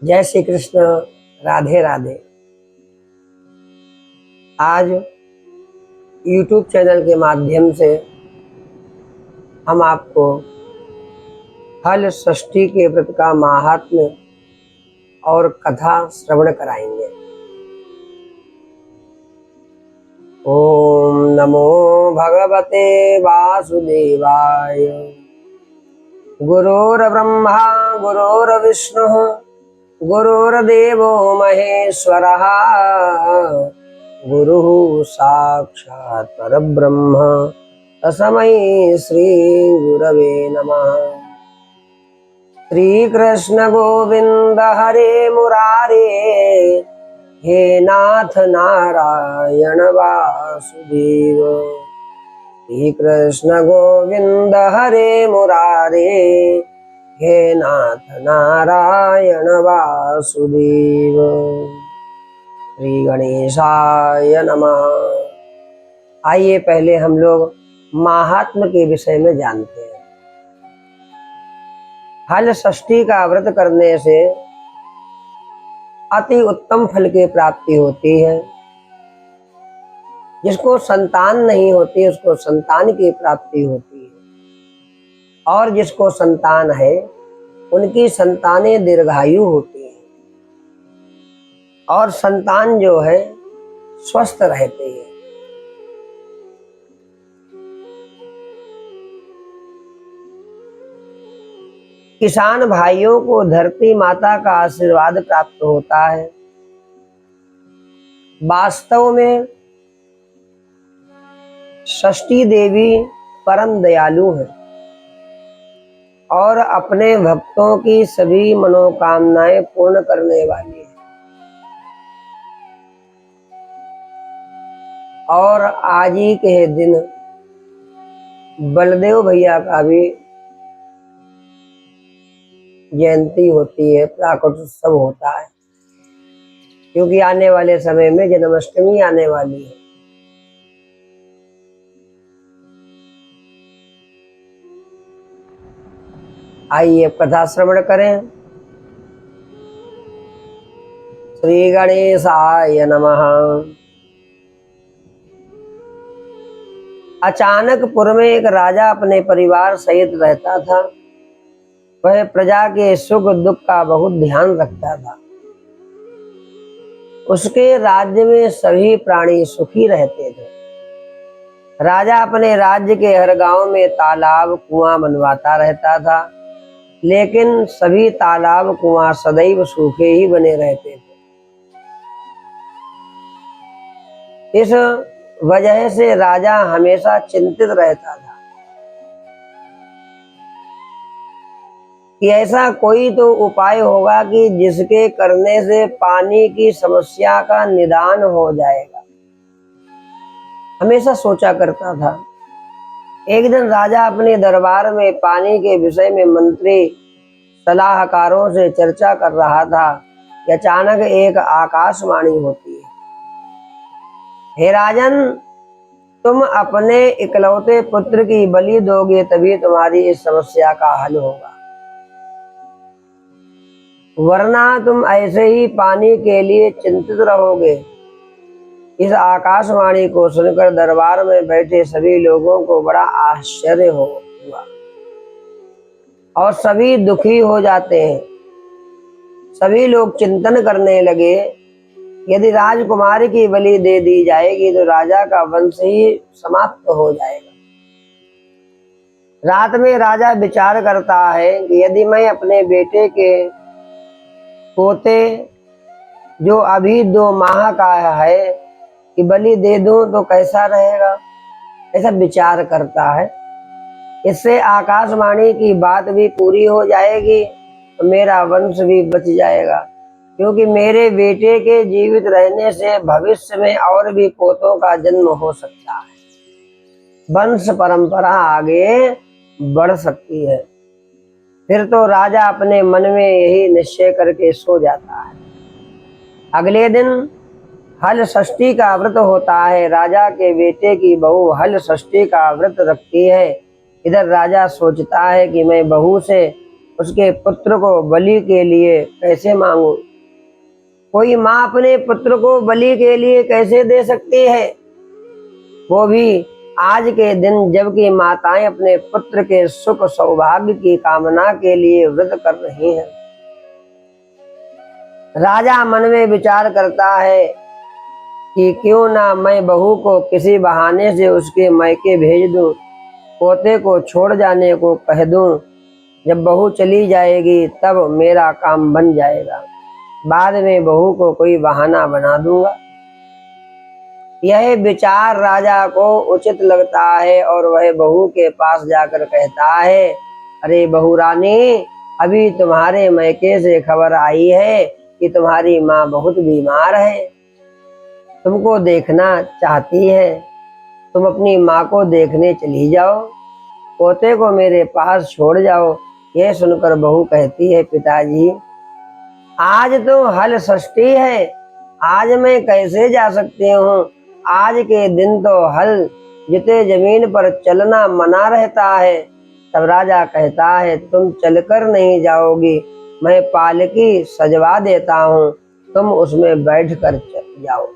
जय श्री कृष्ण। राधे राधे। आज YouTube channel के माध्यम से हम आपको हल षष्ठी के व्रत का महात्म्य और कथा श्रवण कराएंगे। ओम नमो भगवते वासुदेवाय। गुरुर्ब्रह्मा गुरुर्विष्णुः गुरुर्देवो महेश्वरः गुरुः साक्षात् परब्रह्म तस्मै श्री गुरवे नमः। श्री कृष्ण गोविंद हरे मुरारे हे नाथ नारायण वासुदेव। श्री कृष्ण गोविंद हरे मुरारे हे नाथ नारायण वासुदेव। श्री गणेशाय नमः। आइए पहले हम लोग महात्म्य के विषय में जानते हैं। हल षष्ठी का व्रत करने से अति उत्तम फल की प्राप्ति होती है। जिसको संतान नहीं होती उसको संतान की प्राप्ति होती है, और जिसको संतान है उनकी संतानें दीर्घायु होती हैं, और संतान जो है स्वस्थ रहते हैं। किसान भाइयों को धरती माता का आशीर्वाद प्राप्त होता है। वास्तव में षष्ठी देवी परम दयालु है और अपने भक्तों की सभी मनोकामनाएं पूर्ण करने वाली है। और आज ही के दिन बलदेव भैया का भी जयंती होती है, प्राकटोत्सव होता है, क्योंकि आने वाले समय में जन्माष्टमी आने वाली है। आइए कथा श्रवण करें। श्री गणेशाय नमः। अचानकपुर में एक राजा अपने परिवार सहित रहता था। वह प्रजा के सुख दुख का बहुत ध्यान रखता था। उसके राज्य में सभी प्राणी सुखी रहते थे। राजा अपने राज्य के हर गांव में तालाब कुआं बनवाता रहता था, लेकिन सभी तालाब कुआं सदैव सूखे ही बने रहते थे। इस वजह से राजा हमेशा चिंतित रहता था कि ऐसा कोई तो उपाय होगा कि जिसके करने से पानी की समस्या का निदान हो जाएगा। हमेशा सोचा करता था। एक दिन राजा अपने दरबार में पानी के विषय में मंत्री सलाहकारों से चर्चा कर रहा था कि अचानक एक आकाशवाणी होती है। हे राजन, तुम अपने इकलौते पुत्र की बलि दोगे तभी तुम्हारी इस समस्या का हल होगा, वरना तुम ऐसे ही पानी के लिए चिंतित रहोगे। इस आकाशवाणी को सुनकर दरबार में बैठे सभी लोगों को बड़ा आश्चर्य हुआ और सभी दुखी हो जाते हैं। सभी लोग चिंतन करने लगे, यदि राजकुमारी की बलि दे दी जाएगी तो राजा का वंश ही समाप्त हो जाएगा। रात में राजा विचार करता है कि यदि मैं अपने बेटे के पोते जो अभी 2 माह का है कि बलि दे दूं तो कैसा रहेगा। ऐसा विचार करता है। इससे आकाशवाणी की बात भी पूरी हो जाएगी तो मेरा वंश भी बच जाएगा, क्योंकि मेरे बेटे के जीवित रहने से भविष्य में और भी पोतों का जन्म हो सकता है। वंश परंपरा आगे बढ़ सकती है। फिर तो राजा अपने मन में यही निश्चय करके सो जाता है। अगले दिन हल षष्ठी का व्रत होता है। राजा के बेटे की बहू हल षष्ठी का व्रत रखती है। इधर राजा सोचता है कि मैं बहू से उसके पुत्र को बलि के लिए कैसे मांगू? कोई माँ अपने पुत्र को बलि के लिए कैसे दे सकती है, वो भी आज के दिन जबकि माताएं अपने पुत्र के सुख सौभाग्य की कामना के लिए व्रत कर रही हैं। राजा मन में विचार करता है कि क्यों ना मैं बहू को किसी बहाने से उसके मायके भेज दूं, पोते को छोड़ जाने को कह दूं। जब बहू चली जाएगी तब मेरा काम बन जाएगा, बाद में बहू को कोई बहाना बना दूंगा। यह विचार राजा को उचित लगता है और वह बहू के पास जाकर कहता है, अरे बहू रानी, अभी तुम्हारे मायके से खबर आई है कि तुम्हारी माँ बहुत बीमार है, तुमको देखना चाहती है। तुम अपनी माँ को देखने चली जाओ, पोते को मेरे पास छोड़ जाओ। यह सुनकर बहू कहती है, पिताजी आज तो हल षष्ठी है, आज मैं कैसे जा सकती हूँ? आज के दिन तो हल जिते जमीन पर चलना मना रहता है। तब राजा कहता है, तुम चलकर नहीं जाओगी, मैं पालकी सजवा देता हूँ, तुम उसमें बैठ कर जाओ।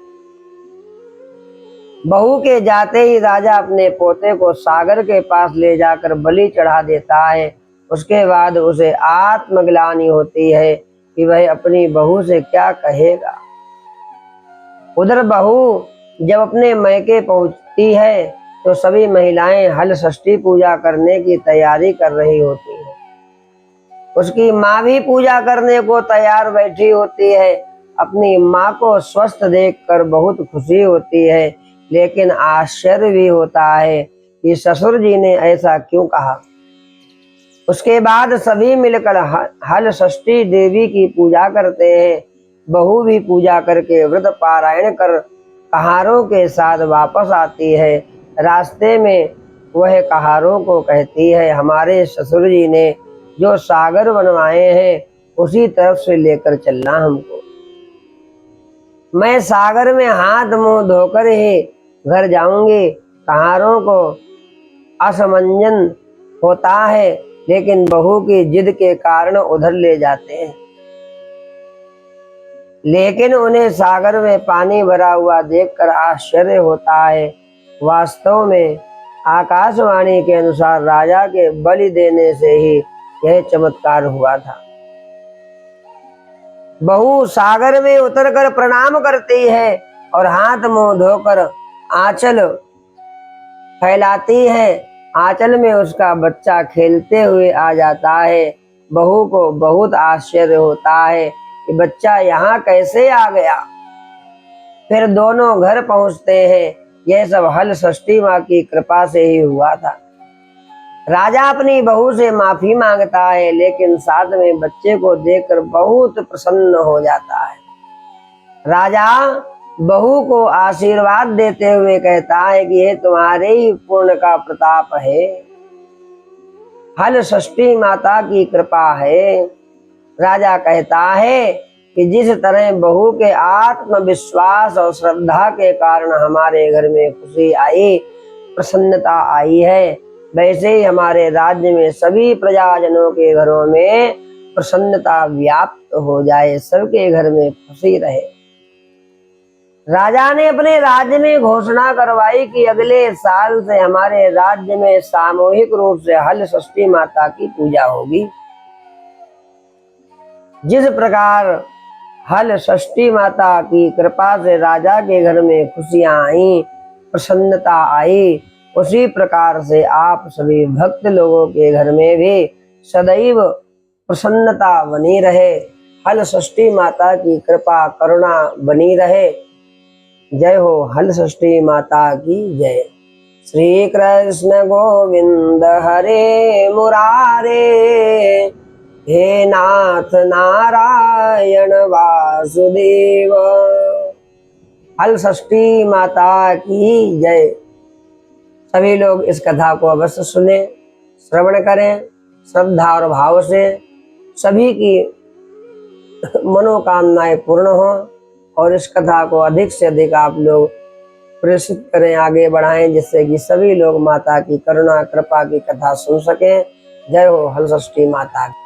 बहू के जाते ही राजा अपने पोते को सागर के पास ले जाकर बलि चढ़ा देता है। उसके बाद उसे आत्मग्लानि होती है कि वह अपनी बहू से क्या कहेगा। उधर बहू जब अपने मायके पहुंचती है तो सभी महिलाएं हल षष्ठी पूजा करने की तैयारी कर रही होती है। उसकी माँ भी पूजा करने को तैयार बैठी होती है। अपनी माँ को स्वस्थ देखकर बहुत खुशी होती है, लेकिन आश्चर्य भी होता है कि ससुर जी ने ऐसा क्यों कहा। उसके बाद सभी मिलकर हल षष्ठी देवी की पूजा करते हैं। बहू भी पूजा करके व्रत पारायण कर कहारों के साथ वापस आती है। रास्ते में वह कहारों को कहती है, हमारे ससुर जी ने जो सागर बनवाए हैं उसी तरफ से लेकर चलना हमको। मैं सागर में हाथ मुंह धोकर ही घर जाऊंगी। कहारों को असमंजन होता है, लेकिन बहू की जिद के कारण उधर ले जाते हैं। लेकिन उन्हें सागर में पानी भरा हुआ देखकर आश्चर्य होता है। वास्तव में आकाशवाणी के अनुसार राजा के बलि देने से ही यह चमत्कार हुआ था। बहू सागर में उतरकर प्रणाम करती है और हाथ मुंह धोकर आंचल फैलाती है। आंचल में उसका बच्चा खेलते हुए आ जाता है। बहू को बहुत आश्चर्य होता है कि बच्चा यहाँ कैसे आ गया। फिर दोनों घर पहुंचते हैं। यह सब हल षष्ठी माँ की कृपा से ही हुआ था। राजा अपनी बहू से माफी मांगता है, लेकिन साथ में बच्चे को देखकर बहुत प्रसन्न हो जाता है। राजा बहू को आशीर्वाद देते हुए कहता है कि यह तुम्हारे ही पुण्य का प्रताप है, हल षष्ठी माता की कृपा है। राजा कहता है कि जिस तरह बहू के आत्मविश्वास और श्रद्धा के कारण हमारे घर में खुशी आई, प्रसन्नता आई है, वैसे ही हमारे राज्य में सभी प्रजाजनों के घरों में प्रसन्नता व्याप्त हो जाए, सबके घर में खुशी रहे। राजा ने अपने राज्य में घोषणा करवाई कि अगले साल से हमारे राज्य में सामूहिक रूप से हल षष्ठी माता की पूजा होगी। जिस प्रकार हल षष्ठी माता की कृपा से राजा के घर में खुशियां आई, प्रसन्नता आई, उसी प्रकार से आप सभी भक्त लोगों के घर में भी सदैव प्रसन्नता बनी रहे, हल षष्ठी माता की कृपा करुणा बनी रहे। जय हो हल षष्ठी माता की जय। श्री कृष्ण गोविंद हरे मुरारे, हे नाथ नारायण वासुदेव। हल षष्ठी माता की जय। सभी लोग इस कथा को अवश्य सुने, श्रवण करें श्रद्धा और भाव से। सभी की मनोकामनाएं पूर्ण हो और इस कथा को अधिक से अधिक आप लोग प्रेषित करें, आगे बढ़ाएं, जिससे कि सभी लोग माता की करुणा कृपा की कथा सुन सकें। जय हो हल षष्ठी माता की।